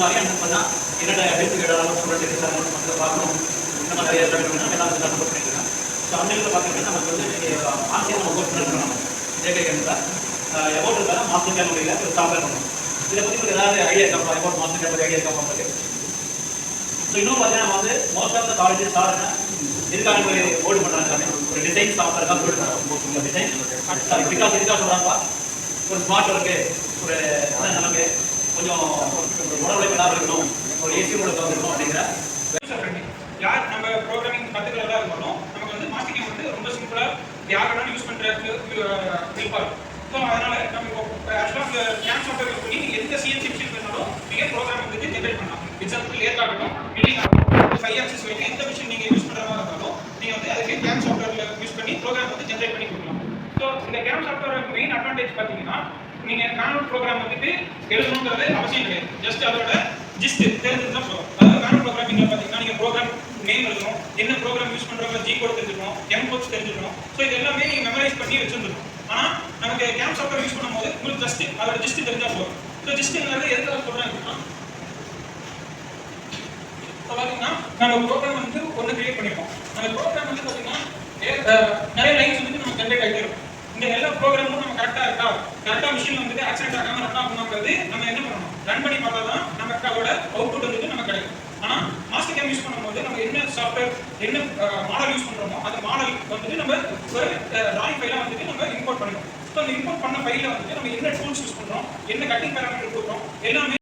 மாதிரி அந்த பண்ணா என்னோட எடுத்துக்கிட்டாலும் ஸ்டூடெண்ட் மக்கள் பார்க்கணும் இந்த மாதிரி நிறைய எல்லாம் சப்போர்ட் பண்ணிருக்கேன். ஸோ அந்த இடத்துல பார்த்தீங்கன்னா நமக்கு வந்து ஆசிரியர் நம்ம கோர்ஸ் பண்ணிருக்கோம். ஜேகேஎம் தான் எபோட் இருந்தால் மாஸ்டர் கேம் முடியல ஒரு சாஃப்ட்வேர் பண்ணணும். இதை பற்றி உங்களுக்கு ஏதாவது ஐடியா இருக்கா? எபோட் மாஸ்டர் கேம் ஐடியா இருக்கா உங்களுக்கு? ஸோ இன்னும் பார்த்தீங்கன்னா வந்து மோஸ்ட் ஆஃப் த காலேஜஸ் சாருங்க இதுக்கான ஒரு போர்டு பண்ணுறாங்க. ஒரு டிசைன் சாஃப்ட்வேர் தான் போர்டு பண்ணுறாங்க. டிசைன் பிகாஸ் இதுக்காக சொல்கிறாங்க ஒரு ஸ்மார்ட் ஒர்க்கு ஒரு நமக்கு கொஞ்சம் உடம்புல நல்லா இருக்கணும், ஒரு ஏசி உடம்பு இருக்கணும் அப்படிங்கிற யார் நம்ம ப்ரோக்ராமிங் கற்றுக்கிறதா இருந்தாலும் நமக்கு வந்து மாஸ்டர் கேம் வந்து ரொம்ப சிம்பிளாக யார் வேணாலும் யூஸ் பண்ணுறதுக்கு ஹெல்ப்பாக இருக்கும். ஸோ அதனால நம்ம இப்போ ஆக்சுவலாக கேம் சாஃப்ட்வேர் யூஸ் பண்ணி எந்த சிஎன்சி மிஷின் வேணாலும் நீங்கள் ப்ரோக்ராம் வந்து ஜென்ரேட் பண்ணலாம். எக்ஸாம்பிள் ஏற்காகட்டும் பில்டிங் ஆகட்டும் 5 ஆக்சிஸ் வரைக்கும் எந்த மிஷின் நீங்கள் யூஸ் பண்ணுற மாதிரி இருந்தாலும் நீங்கள் வந்து அதுக்கு கேம் சாஃப்ட்வேரில் யூஸ் பண்ணி ப்ரோக்ராம் வந்து ஜென்ரேட் பண்ணி கொடுக்கலாம். ஸோ இந்த கேம் சாஃப்ட்வேர் மெயின் அட்வான்டேஜ் பார்த்தீங்கன்னா நீங்கள் மேனுவல் ப்ரோக்ராம் வந்துட்டு எழுதணுங்கிறது அவசியம் கிடையாது. ஜஸ்ட் அதோட ஜிஸ்ட் தெரிஞ்சுதான் போதும். அதாவது மேனுவல் ப்ரோக்ராமிங்கில் பார்த்தீங்கன்னா நீங்கள் ப்ரோக்ராம் நேம் எழுதணும், என்ன ப்ரோக்ராம் யூஸ் பண்ணுறவங்க ஜி கோட் தெரிஞ்சுக்கணும், எம் கோட்ஸ் தெரிஞ்சுக்கணும். ஸோ இது எல்லாமே நீங்கள் மெமரைஸ் பண்ணி வச்சுருந்துடும். ஆனால் நமக்கு கேம் சாஃப்ட்வேர் யூஸ் பண்ணும்போது உங்களுக்கு ஜஸ்ட் அதோட ஜிஸ்ட் தெரிஞ்சால் போதும். ஸோ ஜிஸ்ட்டுங்கிறது எதுக்காக சொல்கிறேன் அப்படின்னா இப்போ பார்த்தீங்கன்னா நம்ம ப்ரோக்ராம் வந்து ஒன்று கிரியேட் பண்ணியிருக்கோம். அந்த ப்ரோக்ராம் வந்து பார்த்தீங்கன்னா நிறைய லைன்ஸ் வந்து நம்ம ஜென்ரேட் ஆகிட்டே இருக்கும். இந்த எல்லா ப்ரோக்ராமும் நம்ம கரெக்டாக இருக்கா, கரெக்டாக மிஷின் வந்துட்டு ஆக்சிடென்ட் ஆகாமல் ரன் ஆகணுங்கிறது நம்ம என்ன பண்ணணும், ரன் பண்ணி பார்த்தா தான் நமக்கு அதோட அவுட்புட் வந்துட்டு நமக்கு கிடைக்கும். ஆனால் மாஸ்டர் கேம் யூஸ் பண்ணும்போது நம்ம என்ன சாஃப்ட்வேர் என்ன மாடல் யூஸ் பண்ணுறோமோ அந்த மாடல் வந்துட்டு நம்ம ஒரு டிராயிங் ஃபைலாக வந்துட்டு நம்ம இம்போர்ட் பண்ணணும். ஸோ அந்த இம்போர்ட் பண்ண ஃபைலில் வந்துட்டு நம்ம என்ன டூல்ஸ் யூஸ் பண்ணுறோம், என்ன கட்டிங் பேராமீட்டர் கொடுக்குறோம் எல்லாமே